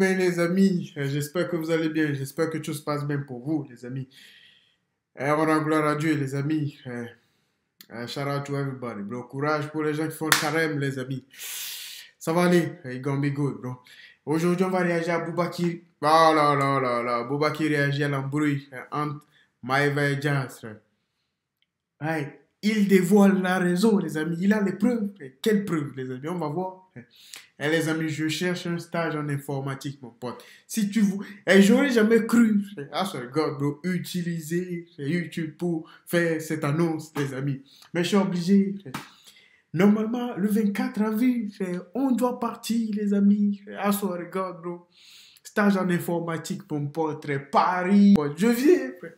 bien les amis, j'espère que vous allez bien, j'espère que tout se passe bien pour vous les amis. On rend gloire à Dieu les amis. Shout out to everybody bro. Courage pour les gens qui font le carême les amis. Ça va aller, it's gonna be good bro. Aujourd'hui on va réagir à Boubaki. Oh là là là là, Boubaki réagit à l'embrouille entre Maïva et Jazz. Ouais, il dévoile la raison, les amis. Il a les preuves. Quelles preuves, les amis? On va voir. Eh, les amis, je cherche un stage en informatique, mon pote. Si tu veux. Et j'aurais jamais cru. Ah, ce God, bro. Utiliser YouTube pour faire cette annonce, les amis. Mais je suis obligé. Normalement, le 24 avril, on doit partir, les amis. Ah, ce God, bro. Stage en informatique, mon pote. Paris. Je viens, frère.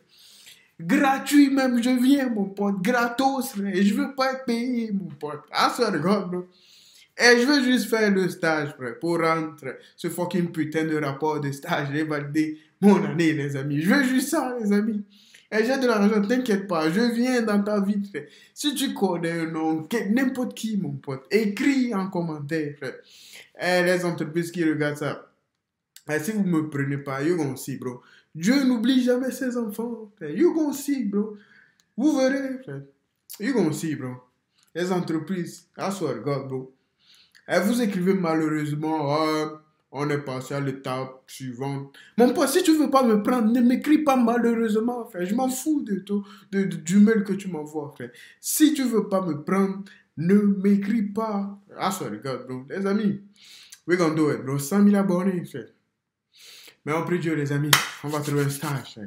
Gratuit même, je viens, mon pote. Gratos, et je veux pas être payé, mon pote. Ah, ça regarde, bro. Et je veux juste faire le stage, frère, pour rentrer ce fucking putain de rapport de stage et valider mon année, les amis. Je veux juste ça, les amis. Et j'ai de l'argent, t'inquiète pas, je viens dans ta vie, frère. Si tu connais un nom, n'importe qui, mon pote, écris en commentaire, frère. Et les entreprises qui regardent ça, et si vous me prenez pas, you gonna see, bro. Dieu n'oublie jamais ses enfants. You gonna see, bro. Vous verrez, frère. You gonna see, bro. Les entreprises, I swear God, bro. Et vous écrivez malheureusement, on est passé à l'étape suivante. Mon pote, si tu veux pas me prendre, ne m'écris pas malheureusement, frère. Je m'en fous du mail que tu m'envoies, frère. Si tu veux pas me prendre, ne m'écris pas. I swear God, bro. Les amis, we gonna do it, bro. 100 000 abonnés, frère. Mais on prie Dieu, les amis. On va trouver un stage.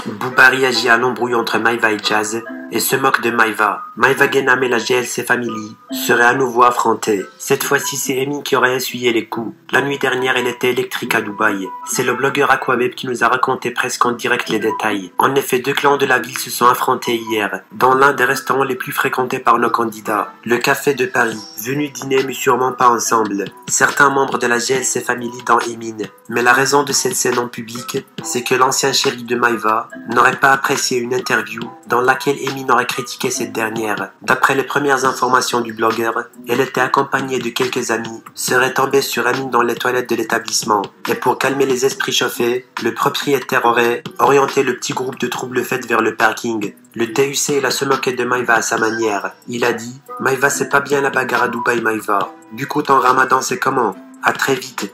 Booba réagit à l'embrouille entre Maïva et Jazz et se moque de Maïva. Maïva Genam et la GLC Family seraient à nouveau affrontés. Cette fois-ci, c'est Amy qui aurait essuyé les coups. La nuit dernière, elle était électrique à Dubaï. C'est le blogueur Aquaweb qui nous a raconté presque en direct les détails. En effet, deux clans de la ville se sont affrontés hier, dans l'un des restaurants les plus fréquentés par nos candidats, le Café de Paris. Venus dîner mais sûrement pas ensemble. Certains membres de la GLC Family dans Emine. Mais la raison de cette scène en public, c'est que l'ancien chéri de Maïva n'aurait pas apprécié une interview dans laquelle Emine aurait critiqué cette dernière. D'après les premières informations du blogueur, elle était accompagnée de quelques amis, serait tombée sur Amine dans les toilettes de l'établissement. Et pour calmer les esprits chauffés, le propriétaire aurait orienté le petit groupe de troubles faits vers le parking. Le TUC il a se moqué de Maïva à sa manière. Il a dit « Maïva c'est pas bien la bagarre à Dubaï Maïva. Du coup ton ramadan c'est comment? À très vite. »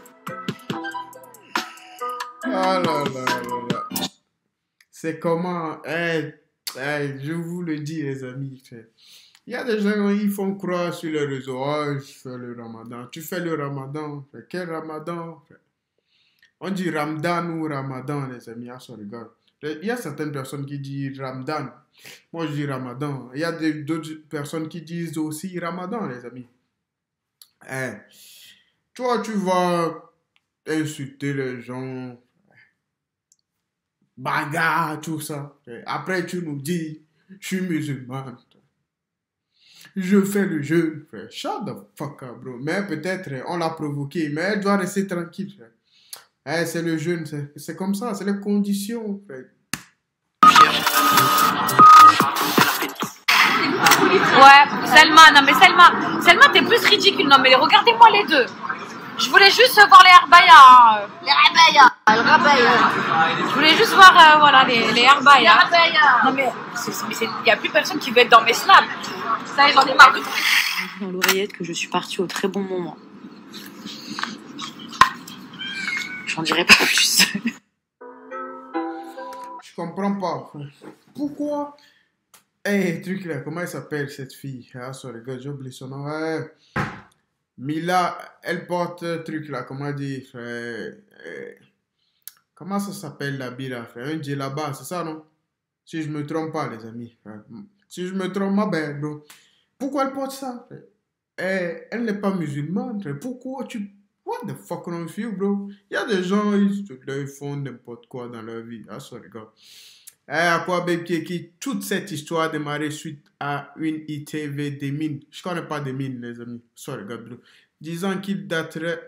Ah là là là là. C'est comment, je vous le dis, les amis. Il y a des gens qui font croire sur les réseaux, oh, je fais le ramadan. Tu fais le ramadan. Quel ramadan? On dit ramadan ou ramadan, les amis. Ah, ça regarde. Il y a certaines personnes qui disent ramadan. Moi, je dis ramadan. Il y a d'autres personnes qui disent aussi ramadan, les amis. Toi, tu vas insulter les gens. Bagarre, tout ça. Après, tu nous dis, je suis musulman. Je fais le jeûne, frère. Shut the fuck up, bro. Mais peut-être, on l'a provoqué, mais elle doit rester tranquille, frère. C'est le jeûne, c'est comme ça, c'est les conditions, frère. Ouais, Selma, non mais Selma, t'es plus ridicule. Non mais regardez-moi les deux. Je voulais juste voir les Herbaya. Hein. Les Herbaya, le Rabaya. Je voulais juste voir voilà, les Herbaya. Les Herbaya. Non mais il n'y a plus personne qui veut être dans mes snaps. Ça, j'en ai marre de dans l'oreillette que je suis partie au très bon moment. J'en dirai pas plus. Je comprends pas, frère. Pourquoi? Truc là, comment elle s'appelle cette fille? Ah, sorry, gars, j'ai oublié son nom. Mila, elle porte truc là, comment dire, frère. Comment ça s'appelle la bira, frère? Un djellaba, c'est ça, non? Si je me trompe pas, les amis. Frère. Si je me trompe, ma belle, bro. Pourquoi elle porte ça, frère? Elle n'est pas musulmane, frère. Pourquoi tu... What the fuck wrong with you, bro? Il y a des gens, ils font n'importe quoi dans leur vie. Ah, sorry, gars. Aquaweb qui toute cette histoire a démarré suite à une ITV des mines. Je connais pas des mines, les amis. Sorry, God, bro. Disant qu'il daterait...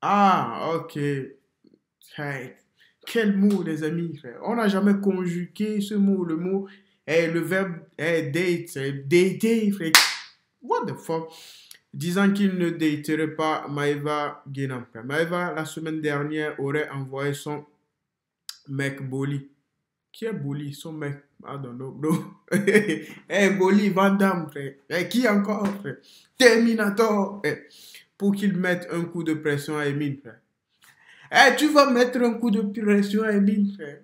Ah, ok. Hey. Quel mot, les amis, frère. On n'a jamais conjugué ce mot, le mot, le verbe date, dater, frère. What the fuck? disant qu'il ne daterait pas Maïva Guénam. Maïva, la semaine dernière, aurait envoyé son mec Boli. Qui est Boli? Son mec? I don't know, bro. Hey, Boli, Van Damme, frère. Hey, qui encore, frère? Terminator, frère. Pour qu'il mette un coup de pression à Emine, frère. Hey, tu vas mettre un coup de pression à Emine, frère.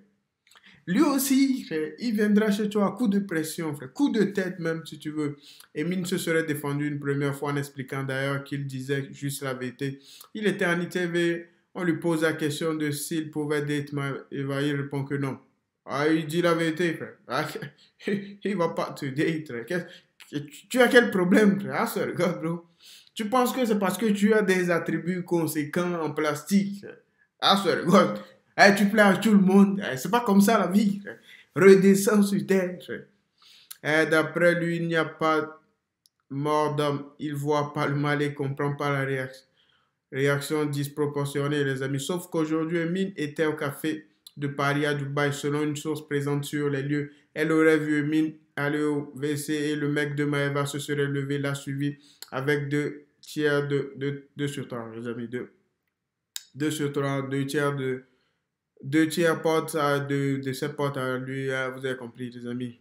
Lui aussi, frère, il viendra chez toi à coup de pression, frère. Coup de tête même, si tu veux. Emine se serait défendu une première fois en expliquant d'ailleurs qu'il disait juste la vérité. Il était en ITV, on lui pose la question de s'il pouvait date Maïva, il répond que non. Ah, il dit la vérité, frère. Ah, il va pas te date, frère. Tu as quel problème, frère? Ah, ça regarde, bro. Tu penses que c'est parce que tu as des attributs conséquents en plastique, frère? Ah, ça regarde. Hey, tu plais à tout le monde. Hey, c'est pas comme ça la vie, frère. Redescends sur terre, frère. Hey, d'après lui, il n'y a pas mort d'homme. Il voit pas le mal et comprend pas la réaction disproportionnée, les amis. Sauf qu'aujourd'hui, Emine était au café de Paris à Dubaï, selon une source présente sur les lieux. Elle aurait vu Emine aller au WC et le mec de Maïva se serait levé, l'a suivi avec 2 tiers de sur 3, les amis. 2 sur 3, 2 tiers de 2 tiers potes de ses potes à lui, vous avez compris, les amis.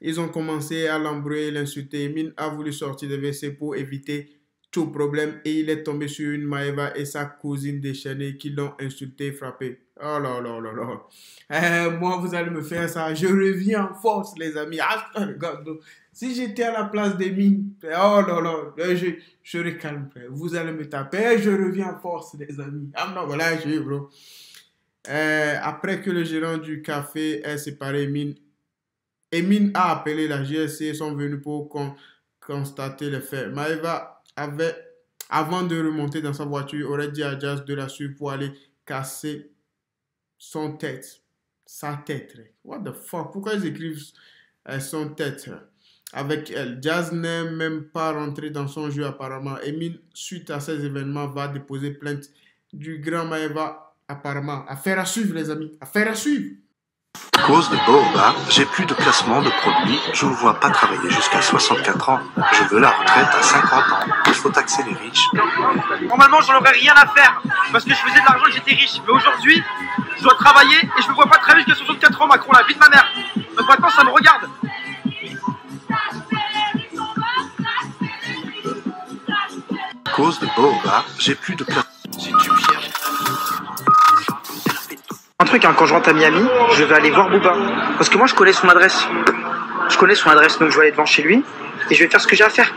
Ils ont commencé à l'embrouiller, l'insulter. Emine a voulu sortir de WC pour éviter tout problème et il est tombé sur une Maïva et sa cousine déchaînée qui l'ont insulté et frappé. Oh là là là là. Moi, vous allez me faire ça. Je reviens en force, les amis. Ah, regarde. Si j'étais à la place d'Emine, oh là là, je serais calme, frère. Vous allez me taper. Je reviens en force, les amis. Ah non, voilà, je suis, bro. Après que le gérant du café ait séparé Emine a appelé la GSC et sont venus pour constater les faits. Maïva avait, avant de remonter dans sa voiture, aurait dit à Jazz de la suivre pour aller casser sa tête. What the fuck? Pourquoi ils écrivent son tête avec elle? Jazz n'est même pas rentré dans son jeu apparemment. Emine, suite à ces événements, va déposer plainte du grand Maïva apparemment. Affaire à suivre, les amis. Affaire à suivre. À cause de Boba, j'ai plus de placement de produits, je ne vois pas travailler jusqu'à 64 ans. Je veux la retraite à 50 ans. Il faut taxer les riches. Normalement, j'en aurais rien à faire parce que je faisais de l'argent et j'étais riche. Mais aujourd'hui, je dois travailler et je ne me vois pas travailler jusqu'à 64 ans, Macron, la vie de ma mère. Donc maintenant, ça me regarde. À cause de Boba, j'ai plus de placement. Si tu me cherches. Un truc, hein, quand je rentre à Miami, je vais aller voir Booba. Parce que moi, je connais son adresse. Je connais son adresse, donc je vais aller devant chez lui et je vais faire ce que j'ai à faire.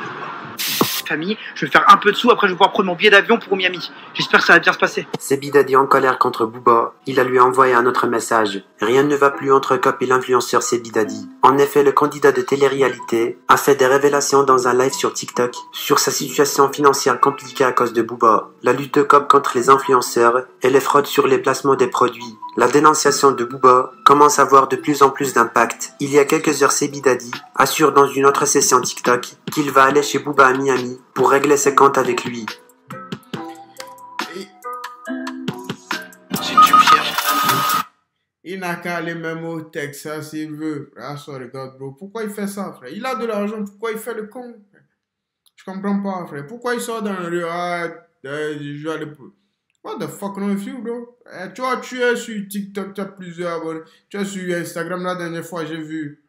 Famille, je vais faire un peu de sous, après je vais pouvoir prendre mon billet d'avion pour Miami. J'espère que ça va bien se passer. C'est Bidadi en colère contre Booba. Il a lui envoyé un autre message. Rien ne va plus entre Cop et l'influenceur C'est Bidadi. En effet, le candidat de télé-réalité a fait des révélations dans un live sur TikTok sur sa situation financière compliquée à cause de Booba, la lutte de Cop contre les influenceurs et les fraudes sur les placements des produits. La dénonciation de Booba commence à avoir de plus en plus d'impact. Il y a quelques heures, C'est Bidadi assure dans une autre session TikTok qu'il va aller chez Booba à Miami pour régler ses comptes avec lui. Si tu me cherches. Il n'a qu'à aller même au Texas s'il veut. Ah, ça regarde, bro. Pourquoi il fait ça, frère? Il a de l'argent, pourquoi il fait le con, frère? Je comprends pas, frère. Pourquoi il sort dans la rue? Ah, je vais aller pour... What the fuck wrong with you, bro? Tu es sur TikTok, tu as plusieurs abonnés. Tu es sur Instagram, la dernière fois, j'ai vu.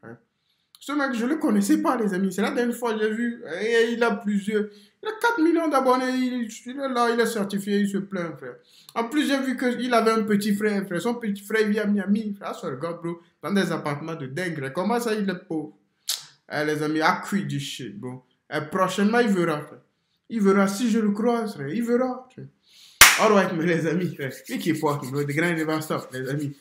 Ce mec, je ne le connaissais pas, les amis. C'est la dernière fois que j'ai vu. Et il a plusieurs... Il a 4 millions d'abonnés. Il est là, il est certifié, il se plaint, frère. En plus, j'ai vu qu'il avait un petit frère, frère. Son petit frère vit à Miami. Frère, ça regarde, bro. Dans des appartements de dingue. Comment ça, il est pauvre? Les amis, I quit this shit, bro. Prochainement, il verra, frère. Il verra si je le croise, frère. Il verra, frère. Alright, mais les amis, frère. Lui qui est fort, bro. The grind never stop, les amis.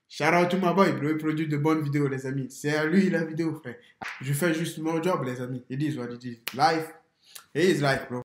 Shout out to my boy, bro. Il produit de bonnes vidéos, les amis. C'est à lui la vidéo, frère. Je fais juste mon job, les amis. It is what it is. Life is life, bro.